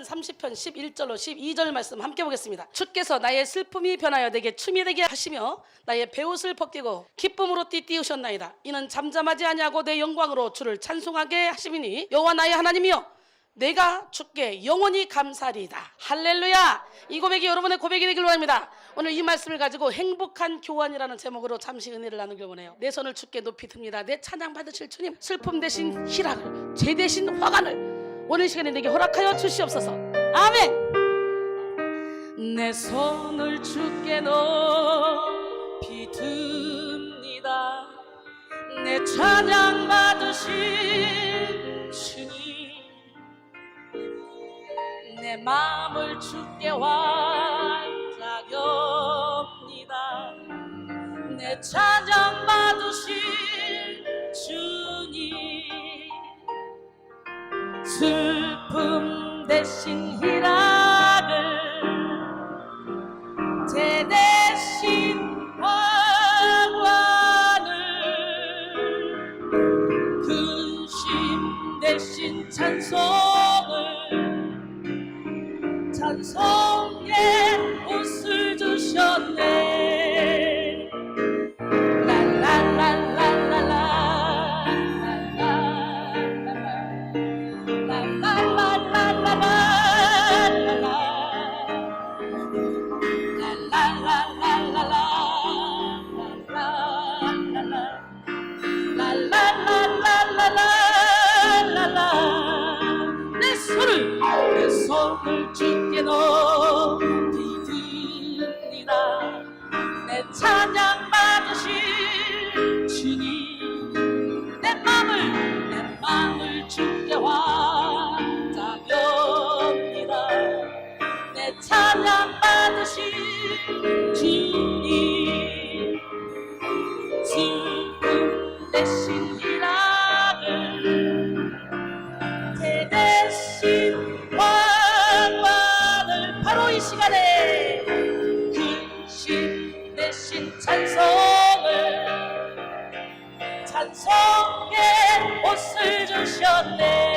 시편 30편 11절로 12절 말씀 함께 보겠습니다. 주께서 나의 슬픔이 변하여 내게 춤이 되게 하시며 나의 베옷을 벗기고 기쁨으로 띠띠우셨나이다. 이는 잠잠하지 아니하고 내 영광으로 주를 찬송하게 하심이니 여호와 나의 하나님이여 내가 주께 영원히 감사리이다. 할렐루야. 이 고백이 여러분의 고백이 되길 원합니다. 오늘 이 말씀을 가지고 행복한 교환이라는 제목으로 잠시 은혜를 나누길 원해요. 내 손을 주께 높이 듭니다. 내 찬양 받으실 주님, 슬픔 대신 희락을, 죄 대신 화관을 오늘 시간에 내게 허락하여 주시옵소서. 아멘. 내 손을 주께 높이 듭니다. 내 찬양 받으실 주님, 내 마음을 주께 완자합니다. 내 찬양 받으실 주님, 슬픔 대신 희락을, 죄 대신 화관을, 근심 대신 찬송을, 찬송의 옷을 주셨네. 내 손을 주께 높이 듭니다. 내 찬양 받으실 주님, 내 마음을 주께 완자합니다. 내 찬양 받으실 주님, 슬픔 대신 희락을, 죄 대신 화관을, 바로 이 시간에 근심 대신 찬송을, 찬송의 옷을 주셨네.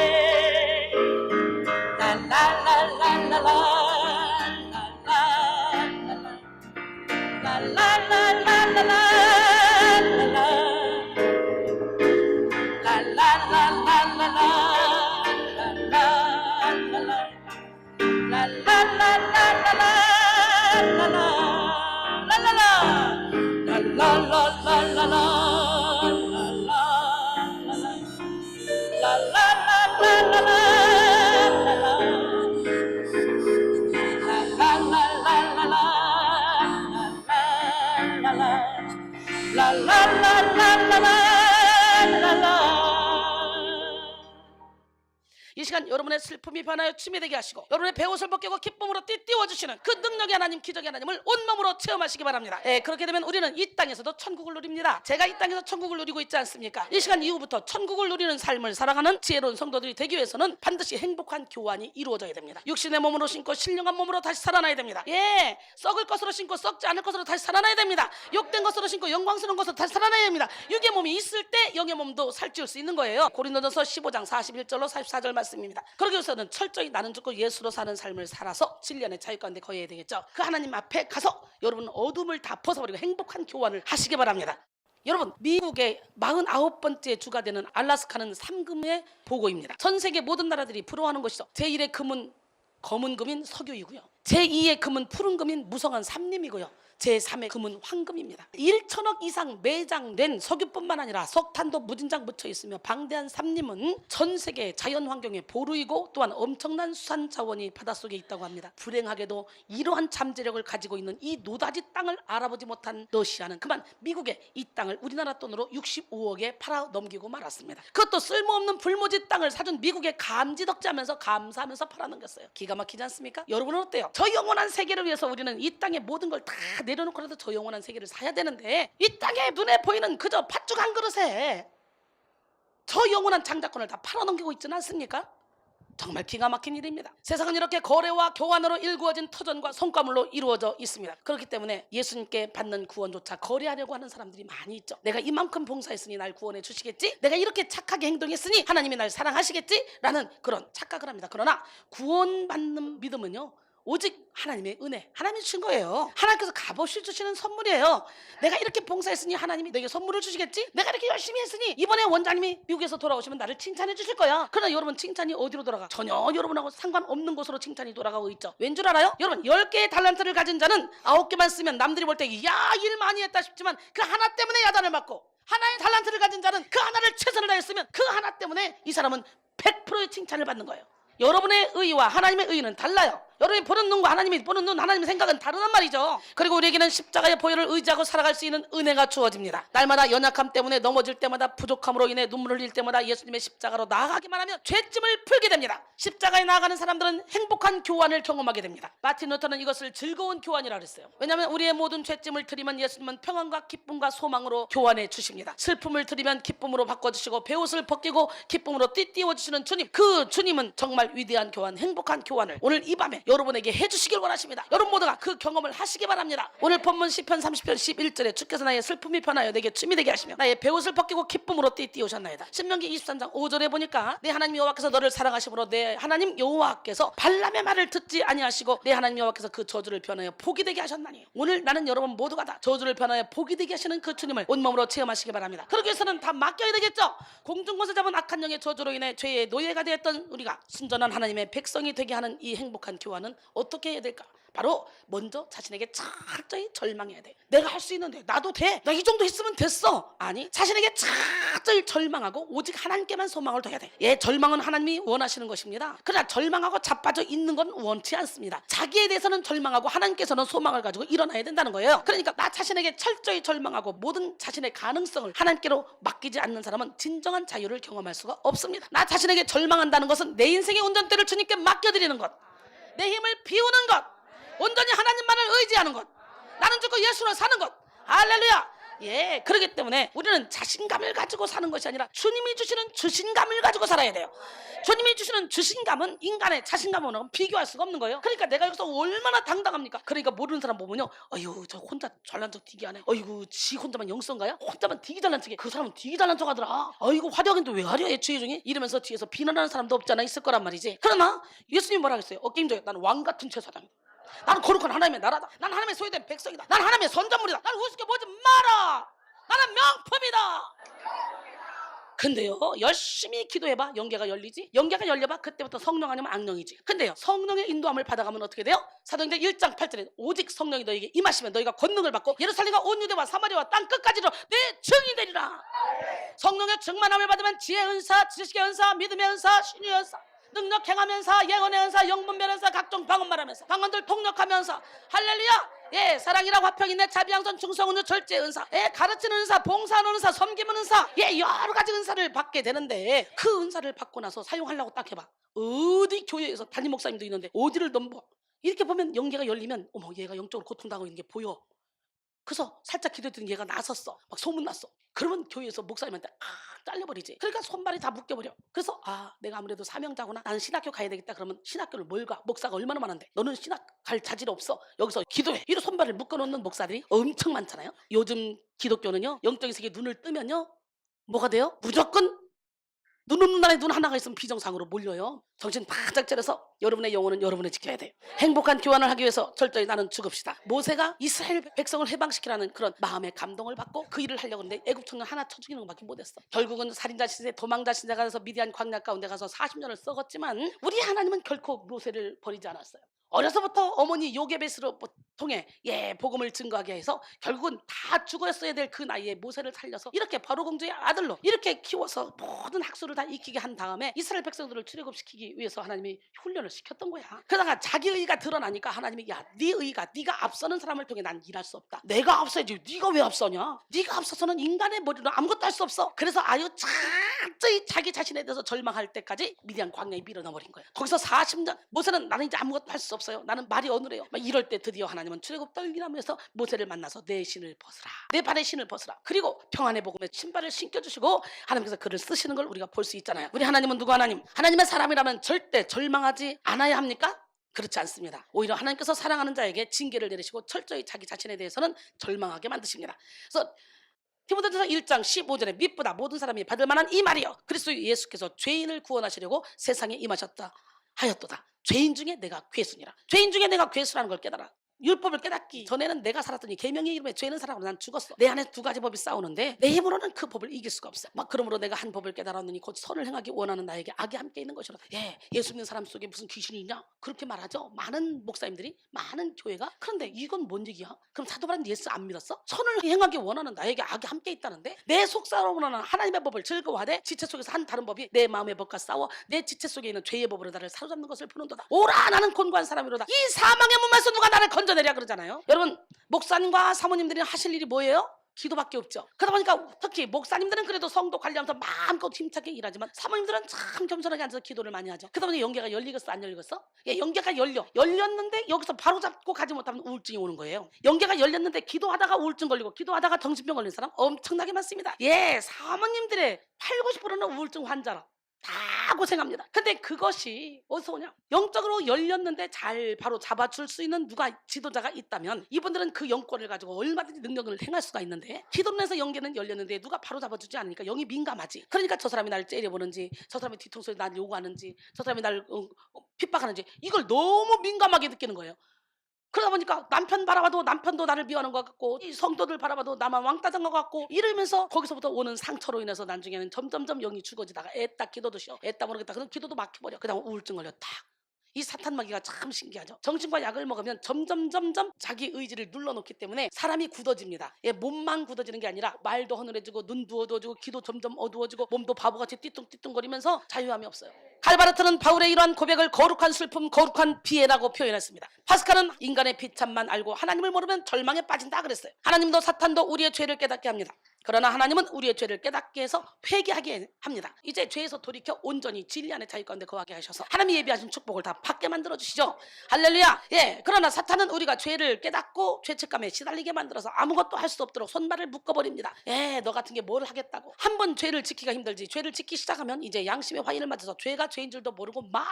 이 시간 여러분의 슬픔이 변하여 춤이 되게 하시고 여러분의 베옷을 벗기고 기쁨으로 띠띠워주시는 그 능력의 하나님, 기적의 하나님을 온몸으로 체험하시기 바랍니다. 그렇게 되면 우리는 이 땅에서도 천국을 누립니다. 제가 이 땅에서 천국을 누리고 있지 않습니까? 이 시간 이후부터 천국을 누리는 삶을 살아가는 지혜로운 성도들이 되기 위해서는 반드시 행복한 교환이 이루어져야 됩니다. 육신의 몸으로 신고 신령한 몸으로 다시 살아나야 됩니다. 썩을 것으로 신고 썩지 않을 것으로 다시 살아나야 됩니다. 욕된 것으로 신고 영광스러운 것으로 다시 살아나야 됩니다. 육의 몸이 있을 때 영의 몸도 살찌울 수 있는 거예요. 고린도전서 15장 41절로 44절 말씀입니다. 그러기 위해서는 철저히 나는 죽고 예수로 사는 삶을 살아서 진리 안의 자유 가운데 거해야 되겠죠. 그 하나님 앞에 가서 여러분 어둠을 다 벗어버리고 행복한 교환을 하시기 바랍니다. 여러분, 미국의 49번째 주가 되는 알래스카는 삼금의 보고입니다. 전 세계 모든 나라들이 부러워하는 것이죠. 제1의 금은 검은 금인 석유이고요, 제2의 금은 푸른 금인 무성한 삼림이고요, 제3의 금은 황금입니다. 1천억 이상 매장된 석유뿐만 아니라 석탄도 무진장 묻혀 있으며 방대한 삼림은 전 세계 자연환경의 보루이고 또한 엄청난 수산 자원이 바닷속에 있다고 합니다. 불행하게도 이러한 잠재력을 가지고 있는 이 노다지 땅을 알아보지 못한 러시아는 그만 미국에 이 땅을 우리나라 돈으로 65억에 팔아 넘기고 말았습니다. 그것도 쓸모없는 불모지 땅을 사준 미국에 감지덕지하면서 감사하면서 팔아넘겼어요. 기가 막히지 않습니까? 여러분은 어때요? 저 영원한 세계를 위해서 우리는 이 땅의 모든 걸 다 내려놓고라도 저 영원한 세계를 사야 되는데 이 땅에 눈에 보이는 그저 팥죽 한 그릇에 저 영원한 장자권을 다 팔아넘기고 있지는 않습니까? 정말 기가 막힌 일입니다. 세상은 이렇게 거래와 교환으로 일구어진 터전과 성과물로 이루어져 있습니다. 그렇기 때문에 예수님께 받는 구원조차 거래하려고 하는 사람들이 많이 있죠. 내가 이만큼 봉사했으니 날 구원해 주시겠지? 내가 이렇게 착하게 행동했으니 하나님이 날 사랑하시겠지? 라는 그런 착각을 합니다. 그러나 구원받는 믿음은요, 오직 하나님의 은혜, 하나님이 주신 거예요. 하나님께서 값없이 주시는 선물이에요. 내가 이렇게 봉사했으니 하나님이 내게 선물을 주시겠지? 내가 이렇게 열심히 했으니 이번에 원장님이 미국에서 돌아오시면 나를 칭찬해 주실 거야. 그러나 여러분, 칭찬이 어디로 돌아가? 전혀 여러분하고 상관없는 곳으로 칭찬이 돌아가고 있죠. 왠 줄 알아요? 여러분, 10개의 달란트를 가진 자는 9개만 쓰면 남들이 볼 때 야, 일 많이 했다 싶지만 그 하나 때문에 야단을 맞고, 하나의 달란트를 가진 자는 그 하나를 최선을 다했으면 그 하나 때문에 이 사람은 100%의 칭찬을 받는 거예요. 여러분의 의의와 하나님의 의의는 달라요. 여러분이 보는 눈과 하나님이 보는 눈, 하나님의 생각은 다르단 말이죠. 그리고 우리에게는 십자가의 보혈을 의지하고 살아갈 수 있는 은혜가 주어집니다. 날마다 연약함 때문에 넘어질 때마다, 부족함으로 인해 눈물을 흘릴 때마다 예수님의 십자가로 나아가기만 하면 죄짐을 풀게 됩니다. 십자가에 나아가는 사람들은 행복한 교환을 경험하게 됩니다. 마틴 루터는 이것을 즐거운 교환이라고 했어요. 왜냐하면 우리의 모든 죄짐을 드리면 예수님은 평안과 기쁨과 소망으로 교환해 주십니다. 슬픔을 드리면 기쁨으로 바꿔주시고, 베옷을 벗기고 기쁨으로 띠띠워 주시는 주님, 그 주님은 정말 위대한 교환, 행복한 교환을 오늘 이 밤에 여러분에게 해주시길 원하십니다. 여러분 모두가 그 경험을 하시기 바랍니다. 오늘 본문 시편 30편 11절에 주께서 나의 슬픔이 편하여 내게 춤이 되게 하시며 나의 베옷을 벗기고 기쁨으로 띠띠우셨나이다. 신명기 23장 5절에 보니까 내 하나님 여호와께서 너를 사랑하시므로 내 하나님 여호와께서 발람의 말을 듣지 아니하시고 내 하나님 여호와께서 그 저주를 변하여 복이 되게 하셨나니. 오늘 나는 여러분 모두가 다 저주를 변하여 복이 되게 하시는 그 주님을 온몸으로 체험하시기 바랍니다. 그러기 위해서는 다 맡겨야 되겠죠. 공중곳에 잡은 악한 영의 저주로 인해 죄의 노예가 되었던 우리가 순전한 하나님의 백성이 되게 하는 이 행복한 교환은 어떻게 해야 될까? 바로 먼저 자신에게 철저히 절망해야 돼. 내가 할 수 있는데, 나도 돼, 나 이 정도 했으면 됐어. 아니, 자신에게 철저히 절망하고 오직 하나님께만 소망을 둬야 돼. 예, 절망은 하나님이 원하시는 것입니다. 그러나 절망하고 자빠져 있는 건 원치 않습니다. 자기에 대해서는 절망하고 하나님께서는 소망을 가지고 일어나야 된다는 거예요. 그러니까 나 자신에게 철저히 절망하고 모든 자신의 가능성을 하나님께로 맡기지 않는 사람은 진정한 자유를 경험할 수가 없습니다. 나 자신에게 절망한다는 것은 내 인생의 운전대를 주님께 맡겨드리는 것, 내 힘을 비우는 것, 온전히 하나님만을 의지하는 것, 나는 죽고 예수로 사는 것. 할렐루야. 예, 그렇기 때문에 우리는 자신감을 가지고 사는 것이 아니라 주님이 주시는 주신감을 가지고 살아야 돼요. 주님이 주시는 주신감은 인간의 자신감으로는 비교할 수가 없는 거예요. 그러니까 내가 여기서 얼마나 당당합니까? 그러니까 모르는 사람 보면요, 어휴, 저 혼자 잘난 척 되게 하네. 어이구, 지 혼자만 영성가요? 혼자만 되게 잘난 척해. 그 사람은 되게 잘난 척 하더라. 어이구, 화려하긴데 왜 화려해, 주의 중에? 이러면서 뒤에서 비난하는 사람도 없지 않아 있을 거란 말이지. 그러나 예수님이 뭐라 그랬어요? 어깨임져요. 나는 왕 같은 제사장이다. 나는 거룩한 하나님의 나라다. 나는 하나님의 소유된 백성이다. 나는 하나님의 선자물이다. 나는 우습게 보지 마라. 나는 명품이다. 근데요, 열심히 기도해봐, 영계가 열리지? 영계가 열려봐, 그때부터 성령 아니면 악령이지. 근데요, 성령의 인도함을 받아가면 어떻게 돼요? 사도행전 1장 8절에 오직 성령이 너에게 임하시면 너희가 권능을 받고 예루살렘과 온 유대와 사마리아와 땅 끝까지로 내 증이 되리라. 성령의 충만함을 받으면 지혜의 은사, 지식의 은사, 믿음의 은사, 신유의 은사, 능력 행하는 은사, 예언의 은사, 영문 변은사, 각종 방언 말하면서 방언들 통역하면서, 할렐루야. 예, 사랑이라 화평, 인내, 자비, 양선, 충성, 은유, 절제 은사, 예, 가르치는 은사, 봉사하는 은사, 섬기는 은사, 예, 여러 가지 은사를 받게 되는데, 그 은사를 받고 나서 사용하려고 딱 해봐. 어디 교회에서 담임 목사님도 있는데 어디를 넘버? 이렇게 보면 영계가 열리면 어머, 얘가 영적으로 고통당하고 있는 게 보여. 그래서 살짝 기도했더니 얘가 나섰어. 막 소문났어. 그러면 교회에서 목사님한테 잘려버리지. 그러니까 손발이 다 묶여버려. 그래서 내가 아무래도 사명자구나. 나는 신학교 가야 되겠다. 그러면 신학교를 뭘 가? 목사가 얼마나 많은데. 너는 신학 갈 자질 없어. 여기서 기도해. 이런 손발을 묶어놓는 목사들이 엄청 많잖아요. 요즘 기독교는요, 영적인 세계에 눈을 뜨면요, 뭐가 돼요? 무조건 눈 없는 나라에 눈 하나가 있으면 비정상으로 몰려요. 정신 바짝 차려서 여러분의 영혼은 여러분이 지켜야 돼요. 행복한 교환을 하기 위해서 철저히 나는 죽읍시다. 모세가 이스라엘 백성을 해방시키라는 그런 마음의 감동을 받고 그 일을 하려고 했는데 애굽 청년 하나 쳐 죽이는 것밖에 못했어. 결국은 살인자 시대, 도망자 신자가 돼서 미디안 광야 가운데 가서 40년을 썩었지만 우리 하나님은 결코 모세를 버리지 않았어요. 어려서부터 어머니 요게벳으로 통해 복음을 증거하게 해서 결국은 다 죽었어야 될 그 나이에 모세를 살려서 이렇게 바로 공주의 아들로 이렇게 키워서 모든 학술을 다 익히게 한 다음에 이스라엘 백성들을 출애굽시키기 위해서 하나님이 훈련을 시켰던 거야. 그러다가 자기 의가 드러나니까 하나님이 네 의가, 네가 앞서는 사람을 통해 난 일할 수 없다. 내가 앞서야지. 네가 왜 앞서냐? 네가 앞서서는 인간의 머리로 아무것도 할 수 없어. 그래서 아유 철저히 자기 자신에 대해서 절망할 때까지 미디안 광야에 밀어넣어버린 거야. 거기서 40년 모세는 나는 이제 아무것도 할 수 없어요. 나는 말이 어느래요. 막 이럴 때 드디어 하나님은 하나님은 출애굽 떨기나무에서 모세를 만나서 내 신을 벗으라, 내 발의 신을 벗으라, 그리고 평안의 복음에 신발을 신겨주시고 하나님께서 그를 쓰시는 걸 우리가 볼 수 있잖아요. 우리 하나님은 누구 하나님? 하나님의 사람이라면 절대 절망하지 않아야 합니까? 그렇지 않습니다. 오히려 하나님께서 사랑하는 자에게 징계를 내리시고 철저히 자기 자신에 대해서는 절망하게 만드십니다. 그래서 디모데전서 1장 15절에 미쁘다 모든 사람이 받을 만한 이 말이요 그리스도 예수께서 죄인을 구원하시려고 세상에 임하셨다 하였도다. 죄인 중에 내가 괴수니라. 죄인 중에 내가 괴수라는 걸 깨달아. 율법을 깨닫기 전에는 내가 살았더니 계명의 이름에 죄는 살아고 난 죽었어. 내 안에 두 가지 법이 싸우는데 내 힘으로는 그 법을 이길 수가 없어. 막 그러므로 내가 한 법을 깨달았느니 곧 선을 행하기 원하는 나에게 악이 함께 있는 것이라. 예수 믿는 사람 속에 무슨 귀신이 있냐? 그렇게 말하죠. 많은 목사님들이, 많은 교회가. 그런데 이건 뭔 얘기야? 그럼 사도 바울은 예수 안 믿었어? 선을 행하기 원하는 나에게 악이 함께 있다는데 내 속사로는 하나님의 법을 즐거워하되 지체 속에서 한 다른 법이 내 마음의 법과 싸워 내 지체 속에 있는 죄의 법으로 나를 사로잡는 것을 푸는도다. 오라 나는 곤고한 사람이로다. 이 사망의 문에서 누가 나를 건져내랴 그러잖아요. 여러분 목사님과 사모님들이 하실 일이 뭐예요? 기도밖에 없죠. 그러다 보니까 특히 목사님들은 그래도 성도 관리하면서 마음껏 힘차게 일하지만 사모님들은 참 겸손하게 앉아서 기도를 많이 하죠. 그러다 보니 연계가 열리겠어 안 열리겠어? 연계가 열렸는데 여기서 바로 잡고 가지 못하면 우울증이 오는 거예요. 연계가 열렸는데 기도하다가 우울증 걸리고 기도하다가 정신병 걸린 사람 엄청나게 많습니다. 사모님들의 80~90%는 우울증 환자라 다 고생합니다. 근데 그것이 어디서 오냐? 영적으로 열렸는데 잘 바로 잡아줄 수 있는 누가 지도자가 있다면 이분들은 그 영권을 가지고 얼마든지 능력을 행할 수가 있는데 기도를 해서 영계는 열렸는데 누가 바로 잡아주지 않으니까 영이 민감하지. 그러니까 저 사람이 나를 째려보는지, 저 사람이 뒤통수에 나를 요구하는지, 저 사람이 나를 핍박하는지 이걸 너무 민감하게 느끼는 거예요. 그러다 보니까 남편 바라봐도 남편도 나를 미워하는 것 같고 이 성도들 바라봐도 나만 왕따장 것 같고 이러면서 거기서부터 오는 상처로 인해서 나중에는 점점점 영이 죽어지다가 애딱 기도도 쉬어 애딱 모르겠다 그럼 기도도 막혀버려. 그 다음 우울증 걸려 딱. 이 사탄마귀가 참 신기하죠. 정신과 약을 먹으면 점점 자기 의지를 눌러놓기 때문에 사람이 굳어집니다. 몸만 굳어지는 게 아니라 말도 허늘해지고 눈도 어두워지고 귀도 점점 어두워지고 몸도 바보같이 띠뚱띠뚱거리면서 자유함이 없어요. 칼바르트는 바울의 이러한 고백을 거룩한 슬픔, 거룩한 비애라고 표현했습니다. 파스칼은 인간의 비참만 알고 하나님을 모르면 절망에 빠진다 그랬어요. 하나님도 사탄도 우리의 죄를 깨닫게 합니다. 그러나 하나님은 우리의 죄를 깨닫게 해서 회개하게 합니다. 이제 죄에서 돌이켜 온전히 진리 안에 자유 가운데 거하게 하셔서 하나님이 예비하신 축복을 다 받게 만들어 주시죠. 할렐루야. 그러나 사탄은 우리가 죄를 깨닫고 죄책감에 시달리게 만들어서 아무것도 할 수 없도록 손발을 묶어버립니다. 너 같은 게 뭘 하겠다고. 한 번 죄를 지키기가 힘들지. 죄를 지키기 시작하면 이제 양심의 화인을 맞아서 죄가 죄인 줄도 모르고 막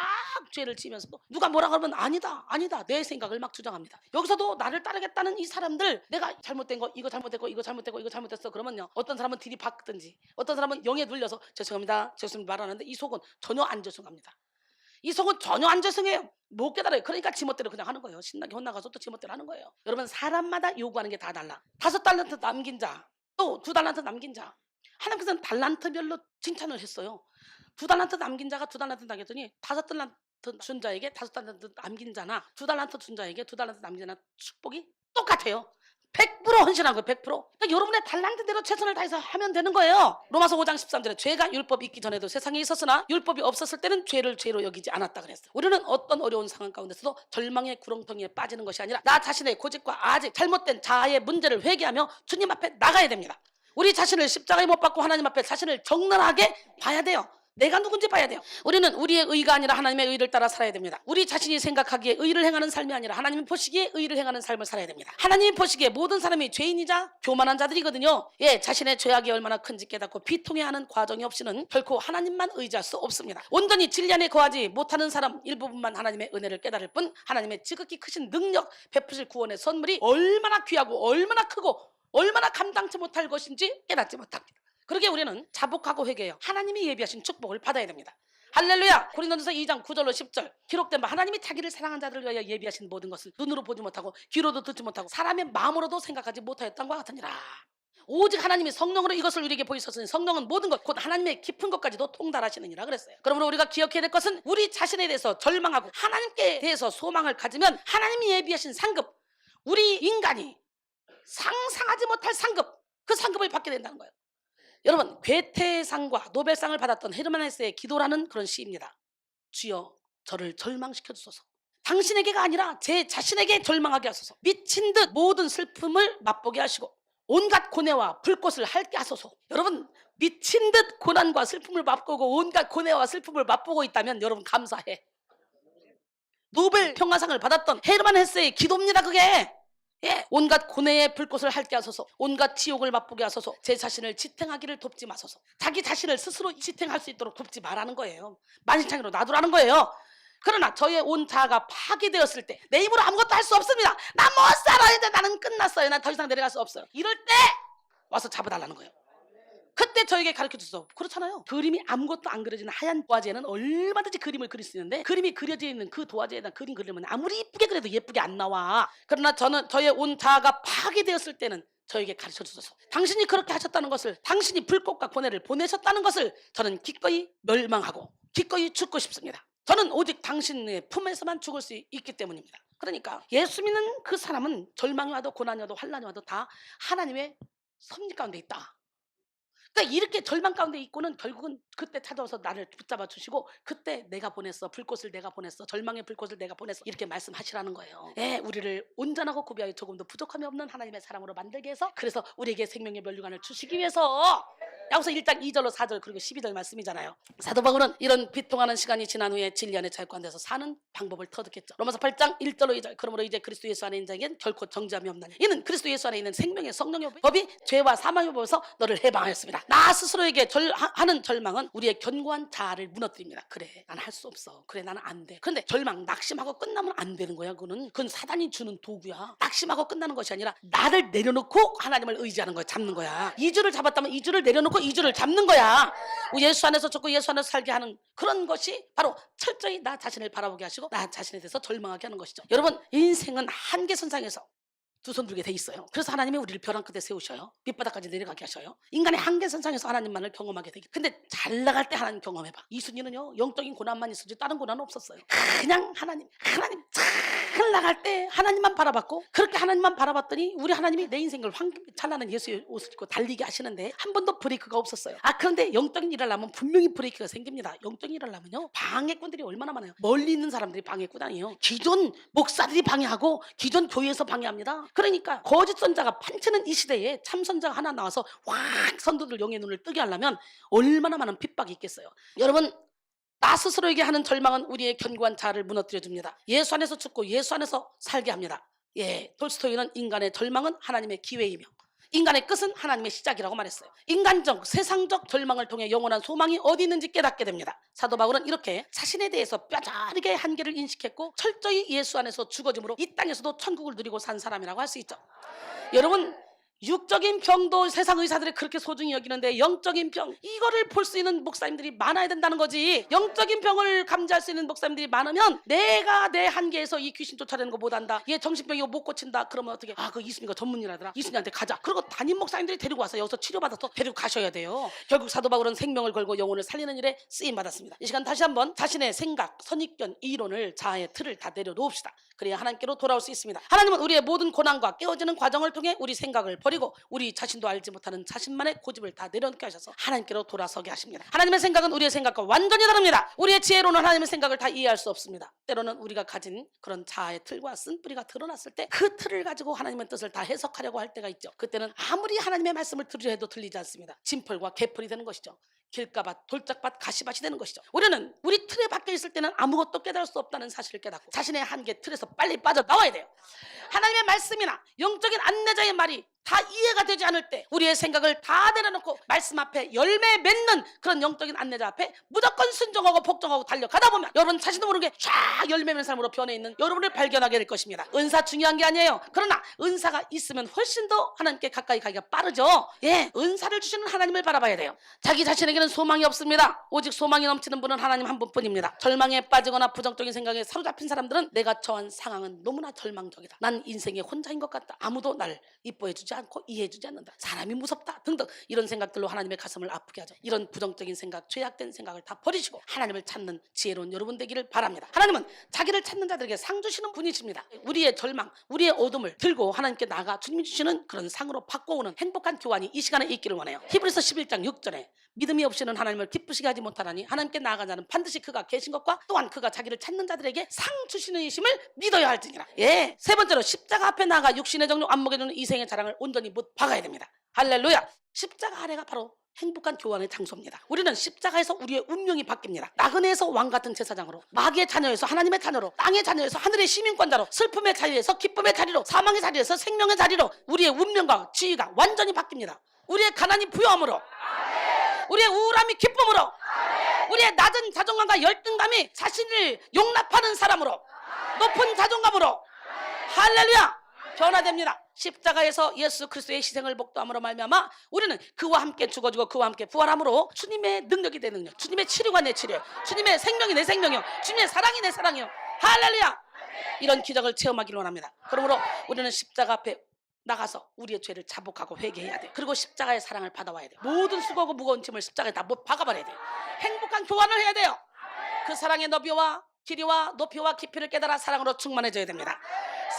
죄를 지면서도 누가 뭐라 그러면 아니다 내 생각을 막 주장합니다. 여기서도 나를 따르겠다는 이 사람들, 내가 잘못된 거 이거 잘못됐고 이거 잘못됐고 이거 잘못됐어 그러면요 어떤 사람은 들이박든지 어떤 사람은 영에 눌려서 죄송합니다 말하는데 이 속은 전혀 안 죄송합니다. 이 속은 전혀 안 죄송해요. 못 깨달아요. 그러니까 지멋대로 그냥 하는 거예요. 신나게 혼나가서 또 지멋대로 하는 거예요. 여러분 사람마다 요구하는 게 다 달라. 5달란트 남긴 자, 또 2달란트 남긴 자, 하나님께서는 달란트별로 칭찬을 했어요. 2달란트 남긴 자가 2달란트 남겼더니 5달란트 준 자에게 5달란트 남긴 자나 2달란트 준 자에게 2달란트 남긴 자나 축복이 똑같아요. 100% 헌신한 거예요. 100%. 그러니까 여러분의 달란트대로 최선을 다해서 하면 되는 거예요. 로마서 5장 13절에 죄가 율법이 있기 전에도 세상에 있었으나 율법이 없었을 때는 죄를 죄로 여기지 않았다 그랬어요. 우리는 어떤 어려운 상황 가운데서도 절망의 구렁텅이에 빠지는 것이 아니라 나 자신의 고집과 아직 잘못된 자아의 문제를 회개하며 주님 앞에 나가야 됩니다. 우리 자신을 십자가에 못 박고 하나님 앞에 자신을 적나라하게 봐야 돼요. 내가 누군지 봐야 돼요. 우리는 우리의 의가 아니라 하나님의 의를 따라 살아야 됩니다. 우리 자신이 생각하기에 의를 행하는 삶이 아니라 하나님 보시기에 의를 행하는 삶을 살아야 됩니다. 하나님 보시기에 모든 사람이 죄인이자 교만한 자들이거든요. 자신의 죄악이 얼마나 큰지 깨닫고 비통해하는 과정이 없이는 결코 하나님만 의지할 수 없습니다. 온전히 진리 안에 거하지 못하는 사람 일부분만 하나님의 은혜를 깨달을 뿐 하나님의 지극히 크신 능력 베푸실 구원의 선물이 얼마나 귀하고 얼마나 크고 얼마나 감당치 못할 것인지 깨닫지 못합니다. 그러게 우리는 자복하고 회개해요. 하나님이 예비하신 축복을 받아야 됩니다. 할렐루야. 고린도전서 2장 9절로 10절 기록된 바 하나님이 자기를 사랑한 자들을 위하여 예비하신 모든 것을 눈으로 보지 못하고 귀로도 듣지 못하고 사람의 마음으로도 생각하지 못하였던 것 같으니라. 오직 하나님이 성령으로 이것을 우리에게 보이셨으니 성령은 모든 것 곧 하나님의 깊은 것까지도 통달하시느니라 그랬어요. 그러므로 우리가 기억해야 될 것은 우리 자신에 대해서 절망하고 하나님께 대해서 소망을 가지면 하나님이 예비하신 상급, 우리 인간이 상상하지 못할 상급, 그 상급을 받게 된다는 거예요. 여러분 괴테상과 노벨상을 받았던 헤르만 헤세의 기도라는 그런 시입니다. 주여 저를 절망시켜 주소서. 당신에게가 아니라 제 자신에게 절망하게 하소서. 미친 듯 모든 슬픔을 맛보게 하시고 온갖 고뇌와 불꽃을 핥게 하소서. 여러분 미친 듯 고난과 슬픔을 맛보고 온갖 고뇌와 슬픔을 맛보고 있다면 여러분 감사해. 노벨 평화상을 받았던 헤르만 헤세의 기도입니다. 그게 예, 온갖 고뇌의 불꽃을 핥게 하소서. 온갖 지옥을 맛보게 하소서. 제 자신을 지탱하기를 돕지 마소서. 자기 자신을 스스로 지탱할 수 있도록 돕지 말라는 거예요. 만신창이로 놔두라는 거예요. 그러나 저의 온 자아가 파괴되었을 때 내 힘으로 아무것도 할 수 없습니다. 나 못 살아야 돼. 나는 끝났어요. 난 더 이상 내려갈 수 없어요. 이럴 때 와서 잡아달라는 거예요. 그때 저에게 가르쳐줬어. 그렇잖아요. 그림이 아무것도 안 그려지는 하얀 도화지에는 얼마든지 그림을 그릴 수 있는데, 그림이 그려져 있는 그 도화지에다 그림 그리면 아무리 이쁘게 그려도 예쁘게 안 나와. 그러나 저의 온 자아가 파괴되었을 때는 저에게 가르쳐주소서. 당신이 그렇게 하셨다는 것을, 당신이 불꽃과 고뇌를 보내셨다는 것을 저는 기꺼이 멸망하고 기꺼이 죽고 싶습니다. 저는 오직 당신의 품에서만 죽을 수 있기 때문입니다. 그러니까 예수 믿는 그 사람은 절망이 와도 고난이 와도 환난이 와도 다 하나님의 섭리 가운데 있다. 그러니까 이렇게 절망 가운데 있고는 결국은 그때 찾아와서 나를 붙잡아 주시고, 그때 내가 보냈어. 불꽃을 내가 보냈어. 절망의 불꽃을 내가 보냈어. 이렇게 말씀하시라는 거예요. 예, 우리를 온전하고 구비하여 조금도 부족함이 없는 하나님의 사람으로 만들게 해서, 그래서 우리에게 생명의 면류관을 주시기 위해서, 여기서 1장 2절로 4절 그리고 12절 말씀이잖아요. 사도 바울은 이런 비통하는 시간이 지난 후에 진리 안에 자유관돼서 사는 방법을 터득했죠. 로마서 8장 1절로 2절. 그러므로 이제 그리스도 예수 안에 있는 자에겐 결코 정죄함이 없나니 이는 그리스도 예수 안에 있는 생명의 성령의 법이 죄와 사망의 법에서 너를 해방하였습니다. 나 스스로에게 하는 절망은 우리의 견고한 자아를 무너뜨립니다. 그래, 난 할 수 없어. 그래, 나는 안 돼. 그런데 절망, 낙심하고 끝나면 안 되는 거야. 그건 사단이 주는 도구야. 낙심하고 끝나는 것이 아니라 나를 내려놓고 하나님을 의지하는 거야. 잡는 거야. 2주를 잡았다면 2주를 내려놓고 2주를 잡는 거야. 예수 안에서 죽고 예수 안에서 살게 하는 그런 것이 바로 철저히 나 자신을 바라보게 하시고 나 자신에 대해서 절망하게 하는 것이죠. 여러분, 인생은 한계선상에서 두 손 들게 돼 있어요. 그래서 하나님이 우리를 벼랑 끝에 세우셔요. 밑바닥까지 내려가게 하셔요. 인간의 한계선상에서 하나님만을 경험하게 되기. 근데 잘 나갈 때 하나님 경험해봐. 이순이는요, 영적인 고난만 있었지 다른 고난은 없었어요. 그냥 하나님 잘 나갈 때 하나님만 바라봤고, 그렇게 하나님만 바라봤더니 우리 하나님이 내 인생을 찬란한 예수의 옷을 입고 달리게 하시는데 한 번도 브레이크가 없었어요. 그런데 영적인 일을 하면 분명히 브레이크가 생깁니다. 영적인 일을 하면요, 방해꾼들이 얼마나 많아요. 멀리 있는 사람들이 방해꾼 아니에요. 기존 목사들이 방해하고 기존 교회에서 방해합니다. 그러니까 거짓 선자가 판치는 이 시대에 참 선자가 하나 나와서 확 선도들 영의 눈을 뜨게 하려면 얼마나 많은 핍박이 있겠어요. 여러분, 나 스스로에게 하는 절망은 우리의 견고한 자아를 무너뜨려줍니다. 예수 안에서 죽고 예수 안에서 살게 합니다. 예, 톨스토이는 인간의 절망은 하나님의 기회이며 인간의 끝은 하나님의 시작이라고 말했어요. 인간적, 세상적 절망을 통해 영원한 소망이 어디 있는지 깨닫게 됩니다. 사도 바울은 이렇게 자신에 대해서 뼈저리게 한계를 인식했고 철저히 예수 안에서 죽어짐으로 이 땅에서도 천국을 누리고 산 사람이라고 할 수 있죠. 여러분, 육적인 병도 세상 의사들이 그렇게 소중히 여기는데 영적인 병, 이거를 볼 수 있는 목사님들이 많아야 된다는 거지. 영적인 병을 감지할 수 있는 목사님들이 많으면 내가 내 한계에서 이 귀신 쫓아내는 거 못한다, 얘 정신병이고 못 고친다, 그러면 어떻게, 그 이순이가 전문이라더라, 이순이한테 가자. 그리고 담임 목사님들이 데리고 와서 여기서 치료받아서 데리고 가셔야 돼요. 결국 사도 바울은 생명을 걸고 영혼을 살리는 일에 쓰임받았습니다. 이 시간 다시 한번 자신의 생각, 선입견, 이론을, 자아의 틀을 다 내려놓읍시다. 그래야 하나님께로 돌아올 수 있습니다. 하나님은 우리의 모든 고난과 깨어지는 과정을 통해 우리 생각을 버리고 우리 자신도 알지 못하는 자신만의 고집을 다 내려놓게 하셔서 하나님께로 돌아서게 하십니다. 하나님의 생각은 우리의 생각과 완전히 다릅니다. 우리의 지혜로는 하나님의 생각을 다 이해할 수 없습니다. 때로는 우리가 가진 그런 자아의 틀과 쓴뿌리가 드러났을 때 그 틀을 가지고 하나님의 뜻을 다 해석하려고 할 때가 있죠. 그때는 아무리 하나님의 말씀을 들으려 해도 들리지 않습니다. 진펄과 개펄이 되는 것이죠. 길가밭, 돌짝밭, 가시밭이 되는 것이죠. 우리는 우리 틀에 박혀 있을 때는 아무것도 깨달을 수 없다는 사실을 깨닫고 자신의 한계 틀에서 빨리 빠져나와야 돼요. 하나님의 말씀이나 영적인 안내자의 말이 다 이해가 되지 않을 때 우리의 생각을 다 내려놓고 말씀 앞에 열매 맺는 그런 영적인 안내자 앞에 무조건 순종하고 복종하고 달려가다 보면 여러분 자신도 모르게 쫙 열매 맺는 삶으로 변해 있는 여러분을 발견하게 될 것입니다. 은사 중요한 게 아니에요. 그러나 은사가 있으면 훨씬 더 하나님께 가까이 가기가 빠르죠. 예, 은사를 주시는 하나님을 바라봐야 돼요. 자기 자신에게는 소망이 없습니다. 오직 소망이 넘치는 분은 하나님 한 분뿐입니다. 절망에 빠지거나 부정적인 생각에 사로잡힌 사람들은 내가 처한 상황은 너무나 절망적이다, 난 인생에 혼자인 것 같다, 아무도 날 이뻐해 주지 않고 이해해주지 않는다, 사람이 무섭다 등등 이런 생각들로 하나님의 가슴을 아프게 하죠. 이런 부정적인 생각, 죄악된 생각을 다 버리시고 하나님을 찾는 지혜로운 여러분 되기를 바랍니다. 하나님은 자기를 찾는 자들에게 상 주시는 분이십니다. 우리의 절망, 우리의 어둠을 들고 하나님께 나가 주님이 주시는 그런 상으로 바꿔오는 행복한 교환이 이 시간에 있기를 원해요. 히브리서 11장 6절에 믿음이 없이는 하나님을 기쁘시게 하지 못하나니 하나님께 나아간 자는 반드시 그가 계신 것과 또한 그가 자기를 찾는 자들에게 상 주시는 이심을 믿어야 할지니라. 예, 세 번째로 십자가 앞에 나가 육신의 정욕 안목에 두는 이생의 자랑을 온전히 못 박아야 됩니다. 할렐루야. 십자가 아래가 바로 행복한 교환의 장소입니다. 우리는 십자가에서 우리의 운명이 바뀝니다. 나그네에서 왕같은 제사장으로, 마귀의 자녀에서 하나님의 자녀로, 땅의 자녀에서 하늘의 시민권자로, 슬픔의 자리에서 기쁨의 자리로, 사망의 자리에서 생명의 자리로 우리의 운명과 지위가 완전히 바뀝니다. 우리의 가난이 부여함으로, 우리의 우울함이 기쁨으로, 우리의 낮은 자존감과 열등감이 자신을 용납하는 사람으로, 높은 자존감으로, 할렐루야, 변화됩니다. 십자가에서 예수 그리스도의 희생을 목도함으로 말미암아 우리는 그와 함께 죽어지고 그와 함께 부활함으로 주님의 능력이 내 능력, 주님의 치료가 내 치료, 주님의 생명이 내 생명이요, 주님의 사랑이 내 사랑이요, 할렐루야, 이런 기적을 체험하기를 원합니다. 그러므로 우리는 십자가 앞에 나가서 우리의 죄를 자복하고 회개해야 돼. 그리고 십자가의 사랑을 받아와야 돼. 모든 수고하고 무거운 짐을 십자가에 다 못 박아버려야 돼. 행복한 교환을 해야 돼요. 그 사랑의 너비와 길이와 높이와 깊이를 깨달아 사랑으로 충만해져야 됩니다.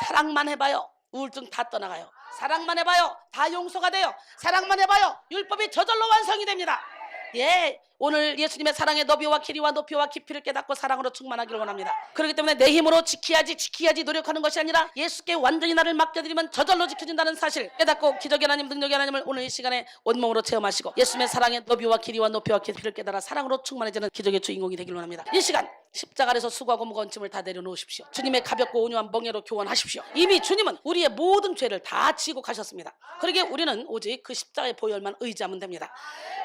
사랑만 해봐요, 우울증 다 떠나가요. 사랑만 해봐요, 다 용서가 돼요. 사랑만 해봐요, 율법이 저절로 완성이 됩니다. 예, 오늘 예수님의 사랑의 너비와 길이와 높이와 깊이를 깨닫고 사랑으로 충만하기를 원합니다. 그렇기 때문에 내 힘으로 지켜야지 노력하는 것이 아니라 예수께 완전히 나를 맡겨드리면 저절로 지켜진다는 사실 깨닫고 기적의 하나님, 능력의 하나님을 오늘 이 시간에 온몸으로 체험하시고 예수님의 사랑의 너비와 길이와 높이와 깊이를 깨달아 사랑으로 충만해지는 기적의 주인공이 되기를 원합니다. 이 시간 십자가에서 수고하고 무거운 짐을 다 내려놓으십시오. 주님의 가볍고 온유한 멍에로 교환하십시오. 이미 주님은 우리의 모든 죄를 다 지고 가셨습니다. 그러기에 우리는 오직 그 십자가의 보혈만 의지하면 됩니다.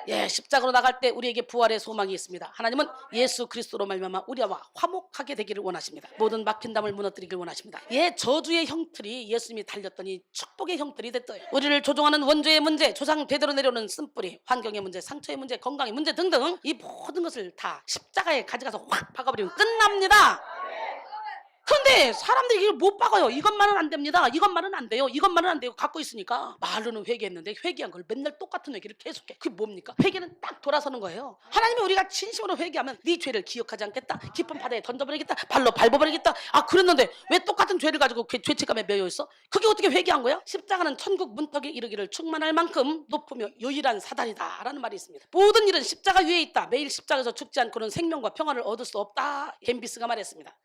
예, 십자가로 나갈 때 우리에게 부활의 소망이 있습니다. 하나님은 예수 그리스도로 말미암아 우리와 화목하게 되기를 원하십니다. 모든 막힌 담을 무너뜨리기를 원하십니다. 예, 저주의 형틀이 예수님이 달렸더니 축복의 형틀이 됐어요. 우리를 조종하는 원죄의 문제, 조상 대대로 내려오는 쓴뿌리, 환경의 문제, 상처의 문제, 건강의 문제 등등 이 모든 것을 다 십자가에 가져가서 확 박아버리면 끝납니다. 근데 사람들이 이걸 못 박아요. 이것만은 안 됩니다, 이것만은 안 돼요, 이것만은 안 돼요 갖고 있으니까 말로는 회개했는데 회개한 걸 맨날 똑같은 회개를 계속해. 그게 뭡니까? 회개는 딱 돌아서는 거예요. 하나님이 우리가 진심으로 회개하면 네 죄를 기억하지 않겠다, 깊은 바다에 던져버리겠다, 발로 밟아버리겠다. 아, 그랬는데 왜 똑같은 죄를 가지고 죄책감에 매여있어? 그게 어떻게 회개한 거야? 십자가는 천국 문턱에 이르기를 충만할 만큼 높으며 유일한 사단이다 라는 말이 있습니다. 모든 일은 십자가 위에 있다. 매일 십자가에서 죽지 않고는 생명과 평안을 얻을 수 없다, 갬비스가 말했습니다.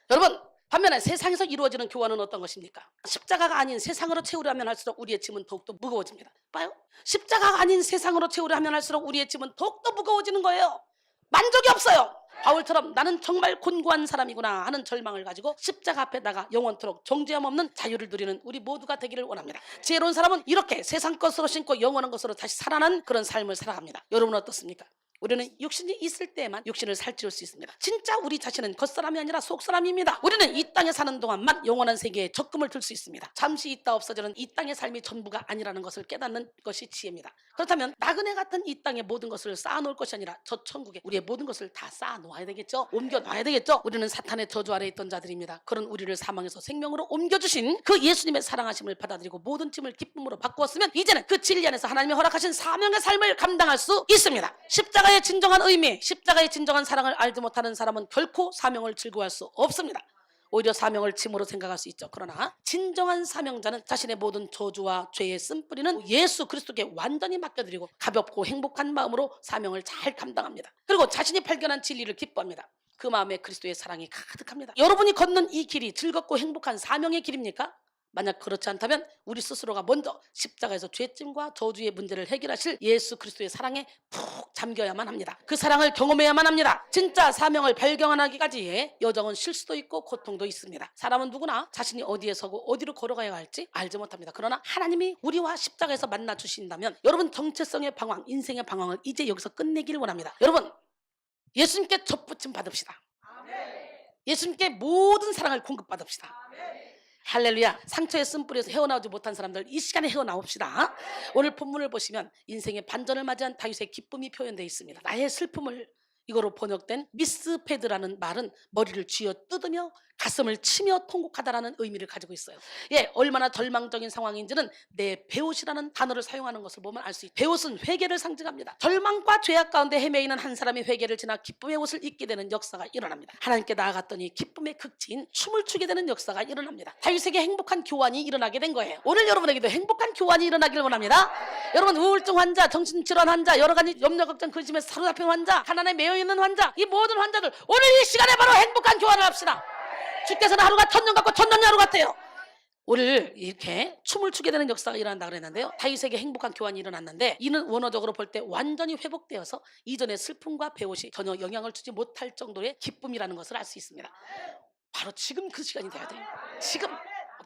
여러분, 반면에 세상에서 이루어지는 교환은 어떤 것입니까? 십자가가 아닌 세상으로 채우려 하면 할수록 우리의 짐은 더욱더 무거워집니다. 봐요? 십자가가 아닌 세상으로 채우려 하면 할수록 우리의 짐은 더욱더 무거워지는 거예요. 만족이 없어요. 바울처럼 나는 정말 곤고한 사람이구나 하는 절망을 가지고 십자가 앞에 나가 영원토록 정죄함 없는 자유를 누리는 우리 모두가 되기를 원합니다. 지혜로운 사람은 이렇게 세상 것으로 신고 영원한 것으로 다시 살아난 그런 삶을 살아갑니다. 여러분은 어떻습니까? 우리는 육신이 있을 때만 육신을 살찌울 수 있습니다. 진짜 우리 자신은 겉사람이 아니라 속사람입니다. 우리는 이 땅에 사는 동안만 영원한 세계에 적금을 들 수 있습니다. 잠시 있다 없어지는 이 땅의 삶이 전부가 아니라는 것을 깨닫는 것이 지혜입니다. 그렇다면 나그네 같은 이 땅의 모든 것을 쌓아놓을 것이 아니라 저 천국에 우리의 모든 것을 다 쌓아놓아야 되겠죠. 옮겨놔야 되겠죠. 우리는 사탄의 저주 아래 있던 자들입니다. 그런 우리를 사망에서 생명으로 옮겨주신 그 예수님의 사랑하심을 받아들이고 모든 짐을 기쁨으로 바꾸었으면 이제는 그 진리 안에서 하나님이 허락하신 사명의 삶을 감당할 수 있습니다. 십자가의 진정한 의미, 십자가의 진정한 사랑을 알지 못하는 사람은 결코 사명을 즐거워할 수 없습니다. 오히려 사명을 짐으로 생각할 수 있죠. 그러나 진정한 사명자는 자신의 모든 저주와 죄의 쓴뿌리는 예수 그리스도께 완전히 맡겨드리고 가볍고 행복한 마음으로 사명을 잘 감당합니다. 그리고 자신이 발견한 진리를 기뻐합니다. 그 마음에 그리스도의 사랑이 가득합니다. 여러분이 걷는 이 길이 즐겁고 행복한 사명의 길입니까? 만약 그렇지 않다면 우리 스스로가 먼저 십자가에서 죄짐과 저주의 문제를 해결하실 예수 그리스도의 사랑에 푹 잠겨야만 합니다. 그 사랑을 경험해야만 합니다. 진짜 사명을 발견하기까지의 여정은 실수도 있고 고통도 있습니다. 사람은 누구나 자신이 어디에 서고 어디로 걸어가야 할지 알지 못합니다. 그러나 하나님이 우리와 십자가에서 만나 주신다면 여러분 정체성의 방황, 인생의 방황을 이제 여기서 끝내기를 원합니다. 여러분, 예수님께 접붙임 받읍시다. 예수님께 모든 사랑을 공급받읍시다. 할렐루야. 상처의 쓴뿌리에서 헤어나오지 못한 사람들 이 시간에 헤어나옵시다. 오늘 본문을 보시면 인생의 반전을 맞이한 다윗의 기쁨이 표현되어 있습니다. 나의 슬픔을 이거로 번역된 미스페드라는 말은 머리를 쥐어 뜯으며 가슴을 치며 통곡하다라는 의미를 가지고 있어요. 예, 얼마나 절망적인 상황인지는 내 베옷이라는 단어를 사용하는 것을 보면 알 수 있어요. 베옷은 회개를 상징합니다. 절망과 죄악 가운데 헤매이는 한 사람이 회개를 지나 기쁨의 옷을 입게 되는 역사가 일어납니다. 하나님께 나아갔더니 기쁨의 극치인 춤을 추게 되는 역사가 일어납니다. 다윗에게 행복한 교환이 일어나게 된 거예요. 오늘 여러분에게도 행복한 교환이 일어나기를 원합니다. 여러분, 우울증 환자, 정신질환 환자, 여러 가지 염려, 걱정, 근심에 사로잡힌 환자, 가난에 매여있는 환자, 이 모든 환자들 오늘 이 시간에 바로 행복한 교환을 합시다. 주께서는 하루가 천년 같고 천년이 하루 같아요. 오늘 이렇게 춤을 추게 되는 역사가 일어난다 그랬는데요. 다윗에게 행복한 교환이 일어났는데 이는 원어적으로 볼 때 완전히 회복되어서 이전의 슬픔과 배옷이 전혀 영향을 주지 못할 정도의 기쁨이라는 것을 알 수 있습니다. 바로 지금 그 시간이 돼야 돼요. 지금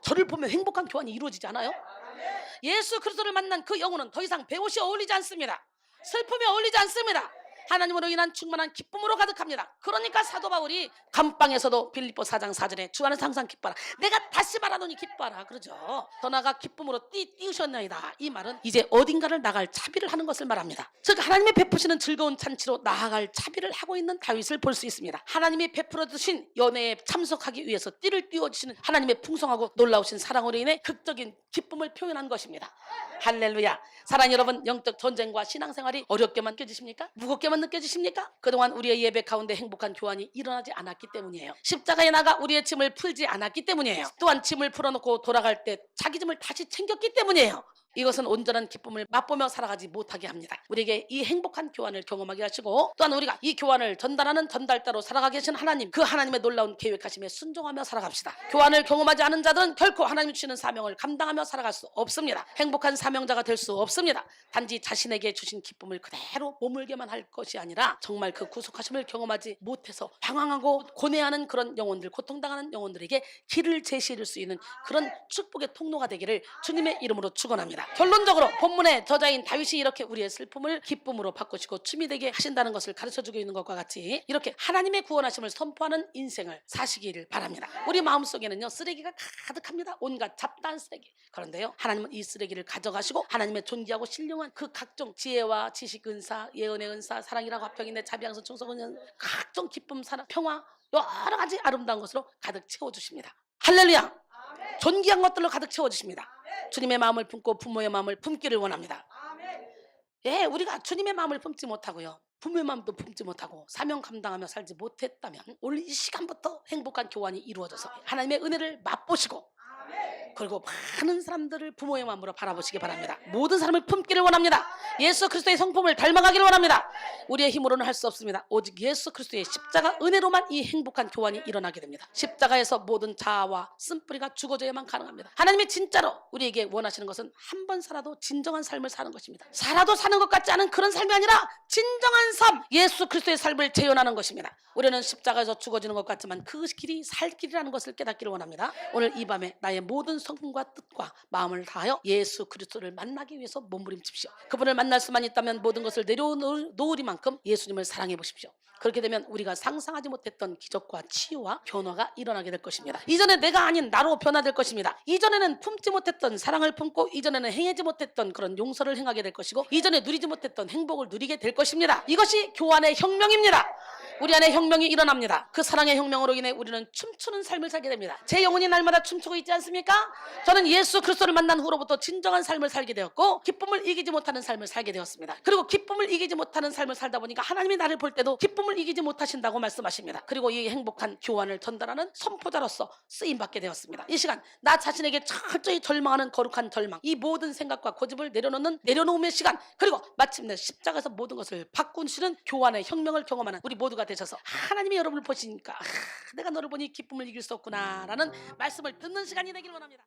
저를 보면 행복한 교환이 이루어지지 않아요? 예수 그리스도를 만난 그 영혼은 더 이상 배옷이 어울리지 않습니다. 슬픔이 어울리지 않습니다. 하나님으로 인한 충만한 기쁨으로 가득합니다. 그러니까 사도 바울이 감방에서도 빌립보 4장 4절에 주 안에서 항상 기뻐라. 내가 다시 말하노니 기뻐라 그러죠. 더 나아가 기쁨으로 띄우셨나이다. 이 말은 이제 어딘가를 나갈 차비를 하는 것을 말합니다. 즉 하나님이 베푸시는 즐거운 잔치로 나아갈 차비를 하고 있는 다윗을 볼 수 있습니다. 하나님이 베풀어 주신 연회에 참석하기 위해서 띠를 띄워주시는 하나님의 풍성하고 놀라우신 사랑으로 인해 극적인 기쁨을 표현한 것입니다. 할렐루야. 사랑하는 여러분, 영적 전쟁과 신앙생활이 어렵게만 느껴지십니까? 무겁게만 느껴지십니까? 그동안 우리의 예배 가운데 행복한 교환이 일어나지 않았기 때문이에요. 십자가에 나가 우리의 짐을 풀지 않았기 때문이에요. 또한 짐을 풀어놓고 돌아갈 때 자기 짐을 다시 챙겼기 때문이에요. 이것은 온전한 기쁨을 맛보며 살아가지 못하게 합니다. 우리에게 이 행복한 교환을 경험하게 하시고 또한 우리가 이 교환을 전달하는 전달자로 살아가게 하신 하나님, 그 하나님의 놀라운 계획하심에 순종하며 살아갑시다. 교환을 경험하지 않은 자들은 결코 하나님이 주시는 사명을 감당하며 살아갈 수 없습니다. 행복한 사명자가 될 수 없습니다. 단지 자신에게 주신 기쁨을 그대로 머물게만 할 것이 아니라 정말 그 구속하심을 경험하지 못해서 방황하고 고뇌하는 그런 영혼들, 고통당하는 영혼들에게 길을 제시해 줄 수 있는 그런 축복의 통로가 되기를 주님의 이름으로 축원합니다. 결론적으로 본문의 저자인 다윗이 이렇게 우리의 슬픔을 기쁨으로 바꾸시고 춤이 되게 하신다는 것을 가르쳐주고 있는 것과 같이 이렇게 하나님의 구원하심을 선포하는 인생을 사시기를 바랍니다. 우리 마음속에는요 쓰레기가 가득합니다. 온갖 잡다한 쓰레기. 그런데요 하나님은 이 쓰레기를 가져가시고 하나님의 존귀하고 신령한 그 각종 지혜와 지식 은사, 예언의 은사, 사랑이라고 화평인데 자비양선 충성은 각종 기쁨, 사랑, 평화 여러 가지 아름다운 것으로 가득 채워주십니다. 할렐루야. 존귀한 것들로 가득 채워주십니다. 주님의 마음을 품고 부모의 마음을 품기를 원합니다. 예, 우리가 주님의 마음을 품지 못하고요 부모의 마음도 품지 못하고 사명 감당하며 살지 못했다면 오늘 이 시간부터 행복한 교환이 이루어져서 하나님의 은혜를 맛보시고 그리고 많은 사람들을 부모의 마음으로 바라보시기 바랍니다. 모든 사람을 품기를 원합니다. 예수 그리스도의 성품을 닮아가기를 원합니다. 우리의 힘으로는 할 수 없습니다. 오직 예수 그리스도의 십자가 은혜로만 이 행복한 교환이 일어나게 됩니다. 십자가에서 모든 자아와 쓴뿌리가 죽어져야만 가능합니다. 하나님이 진짜로 우리에게 원하시는 것은 한 번 살아도 진정한 삶을 사는 것입니다. 살아도 사는 것 같지 않은 그런 삶이 아니라 진정한 삶, 예수 그리스도의 삶을 재현하는 것입니다. 우리는 십자가에서 죽어지는 것 같지만 그 길이 살 길이라는 것을 깨닫기를 원합니다. 오늘 이 밤에 나의 모든 성품과 뜻과 마음을 다하여 예수 그리스도를 만나기 위해서 몸부림칩시오. 그분을 만날 수만 있다면 모든 것을 내려놓으리만큼 예수님을 사랑해 보십시오. 그렇게 되면 우리가 상상하지 못했던 기적과 치유와 변화가 일어나게 될 것입니다. 이전에 내가 아닌 나로 변화될 것입니다. 이전에는 품지 못했던 사랑을 품고 이전에는 행하지 못했던 그런 용서를 행하게 될 것이고 이전에 누리지 못했던 행복을 누리게 될 것입니다. 이것이 교환의 혁명입니다. 우리 안에 혁명이 일어납니다. 그 사랑의 혁명으로 인해 우리는 춤추는 삶을 살게 됩니다. 제 영혼이 날마다 춤추고 있지 않습니까? 저는 예수 그리스도를 만난 후로부터 진정한 삶을 살게 되었고 기쁨을 이기지 못하는 삶을 살게 되었습니다. 그리고 기쁨을 이기지 못하는 삶을 살다 보니까 하나님이 나를 볼 때도 기쁨을 이기지 못하신다고 말씀하십니다. 그리고 이 행복한 교환을 전달하는 선포자로서 쓰임받게 되었습니다. 이 시간 나 자신에게 철저히 절망하는 거룩한 절망, 이 모든 생각과 고집을 내려놓음의 시간, 그리고 마침내 십자가에서 모든 것을 바꾸시는 교환의 혁명을 경험하는 우리 모두가 되셔서 하나님이 여러분을 보시니까 내가 너를 보니 기쁨을 이길 수 없구나 라는 말씀을 듣는 시간이 되길 원합니다.